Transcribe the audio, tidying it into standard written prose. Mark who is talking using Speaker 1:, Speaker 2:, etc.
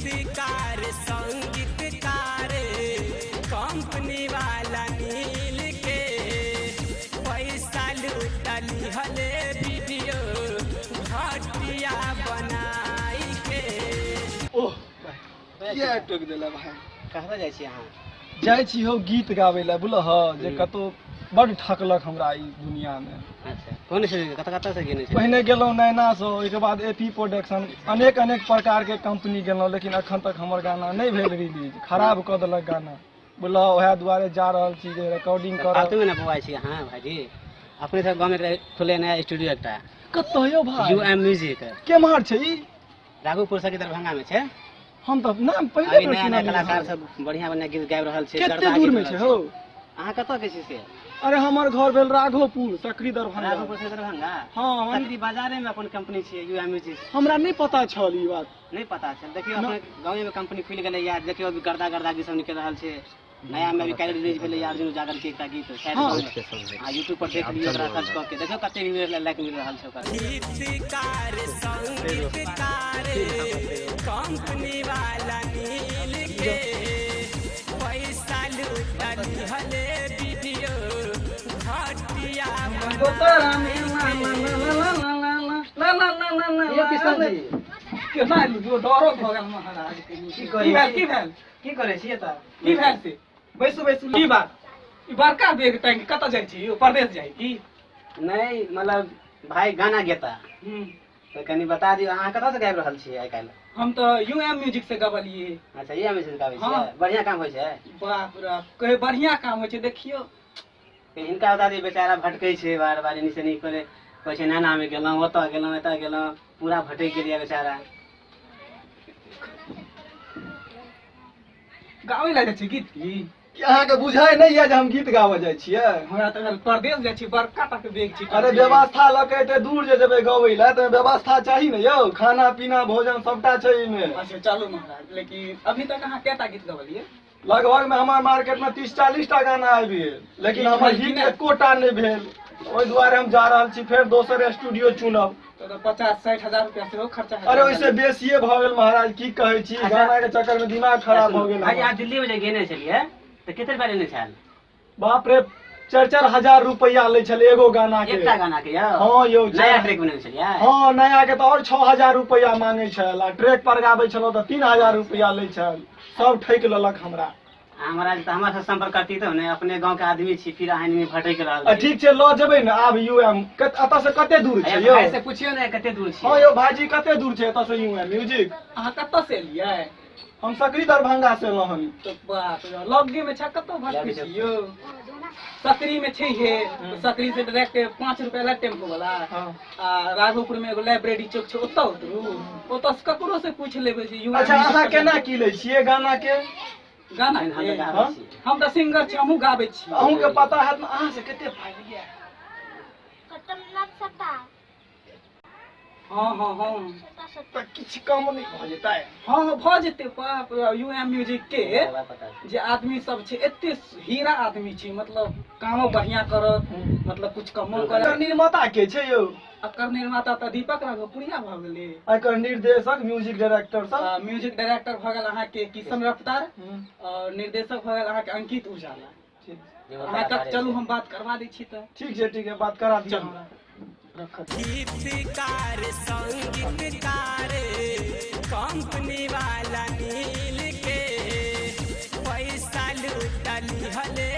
Speaker 1: गीतकार संगीतकार कंपनी वाला मिल के पैसा लूटली हले वीडियो घटिया बनाई के।
Speaker 2: ओह ये टोक देला भाई।
Speaker 3: कहाँ जाइ छी अहाँ?
Speaker 2: जाइ छी हो गीत गाबै ला बुझल ह जे कतो बड़ ठकलक हमरा ई दुनिया में।
Speaker 3: अच्छा कोन से कत से गेने छी?
Speaker 2: पहले गेलौं नैना से, ओइके बाद एपी प्रोडक्शन, अनेक प्रकार के कंपनी गेलौं, लेकिन अखन तक हमर गाना नहीं भेल रिलीज, खराब क देलक गाना बुझल। ओहे दुआरे जा रहल छी जे रिकॉर्डिंग कर।
Speaker 3: फालतू में ना बवाई छी अहाँ भाईजी। अपने सब गांव में खोले नया स्टूडियो एकटा।
Speaker 2: कत यो भाई?
Speaker 3: UM music.
Speaker 2: के मार छै ई?
Speaker 3: राघोपुर से दरभंगा में छै।
Speaker 2: हम त नाम पहिले
Speaker 3: अभी नया कलाकार सब बढ़िया गीत गाबि रहल छै।
Speaker 2: केते दूर में छै हो?
Speaker 3: अहाँ कत के छी से?
Speaker 2: अरे हमर घर भेल राघोपुर, सकरी दरभंगा।
Speaker 3: राघोपुर से दरभंगा?
Speaker 2: हां,
Speaker 3: सकरी बाजारे में अपन कंपनी छै यूएम म्यूजिक।
Speaker 2: हमरा नहीं पता छल ई बात।
Speaker 3: नहीं पता छल? देखियो अपने गांव में कंपनी खुल गेलै यार। देखियो अभी गर्दा गीत सब निकल रहल छै। नया में भी काल्हि रिलीज भेलै यार, उजागर के एकटा गीत शायद हां यूट्यूब पर देख लियो, ओकरा सर्च क के देखियो कते व्यूज लाइक मिल रहल छै ओकर।
Speaker 1: गीतकार संगीतकार कंपनी वाला मिल के पैसा लूटली हले वीडियो घटिया
Speaker 2: ये किशन जी के मारी जो डरो भ गेल महाराज के। की भेल
Speaker 3: की करे छी एता?
Speaker 2: की भेल से? बैसू ई बड़का बैग टांग के कत जाइ छी? परदेश जाइ की?
Speaker 3: नहीं मतलब भाई गाना गेता तो कनी बता दियो अहाँ कत से गाबि रहल छी आइ काल्हि?
Speaker 2: हम तो यूएम म्यूजिक से गबलिए।
Speaker 3: अच्छा ये म्यूजिक गाबै छी?
Speaker 2: हाँ।
Speaker 3: बढ़िया काम होय छै?
Speaker 2: बाप रे कहे बढ़िया काम होय छै। देखियो
Speaker 3: हिनका बता दियो बेचारा भटकै छै बार बार एनी से नहीं करे। कहै छै नैना में गेलौं, ओतऽ गेलौं, एतऽ गेलौं, पूरा भटक गेलियै बेचारा।
Speaker 2: गावे ला जाइ छी गीत की? अहाँ के बुझाय नहीं है जे हम गीत गावे जाइ छियै? हमरा त परदेश जाइ छी, बड़का टा के बैग छी। अरे व्यवस्था ल के एते दूर जे जेबै गावे ला त व्यवस्था चाही न यौ, खाना पीना भोजन सबटा छै इमे। अच्छा चलू महाराज, लेकिन अभी तक अहाँ केटा गीत गवलिए? लगभग में हमार मार्केट में 30-40 टा गाना आबि गेल, लेकिन हमर हिट एकोटा नहीं भेल। ओहि दुआरे हम जा रहल छी फेर दोसर स्टूडियो चुनब। तो 50-60 हजार रुपया से खर्चा है। अरे ओइसे बेसिए भ गेल महाराज, की कहै छी। गाना के चक्कर में दिमाग खराब भ गेल।
Speaker 3: भाई आज दिल्ली में जे गेने छलिए तो कते रुपया लेने छल?
Speaker 2: बाप रे 4-4 हजार रुपया ले छले एगो गाना के।
Speaker 3: एकटा गाना के यौ? हां यौ। नया ट्रैक बनेने छलिए?
Speaker 2: हां नया के तो और 6000 रुपया मांगे छल, आ ट्रैक पर गाबै छलो तो 3000 रुपया ले छल। सब ठैक लेलक हमरा।
Speaker 3: हमरा त हमरा से संपर्क करती तो ने, अपने गांव के आदमी छी, फिर अहाँ में भटक रहल छी।
Speaker 2: ठीक छै ल जेबै न आब यूएम। अत से कते दूर छै यौ?
Speaker 3: भाई से पूछियो ने कते दूर छै।
Speaker 2: हां यौ भाईजी कते दूर छै अत से यूएम म्यूजिक? अहाँ कत से एलियै? हम सकरी दरभंगा से एलौ हन। तो बाप रे लगे में छ कत भटकै छी यौ? सकरी में छै हे, सकरी से डायरेक्ट 5 रुपया ला टेम्पो वाला। आ राघोपुर में एगो लाइब्रेरी चौक छै, ओतऽ उतरू, ओतऽ से ककरो से पूछ लेबै जे यूएम। अच्छा अहाँ केना की लै छियै गाना के? गाना हम तो सिंगर छी, हमहू गाबै छी। अहूँ के पता है न अहाँ से कते पाइ लिया? हाँ किछ कम नहीं भ जेतै? हाँ भ जेतै। बाप यूएम म्यूजिक के जे आदमी सब छै एते हीरा आदमी छै, मतलब कामो बढ़िया करत, मतलब कुछ कमो करत। निर्माता के छै यौ? एकर निर्माता त दीपक राघोपुरिया भ गेलै। एकर निर्देशक म्यूजिक डायरेक्टर सब? म्यूजिक डायरेक्टर भ गेल अहाँ के किशन रफ्तार, और निर्देशक भ गेल अहाँ के अंकित उजाला। अहाँ तक चलू हम बात करवा दै छी त। ठीक है बात करा दियौ हमरा।
Speaker 1: गीतकार संगीतकार कंपनी वाला मिल के पैसा लूटली हले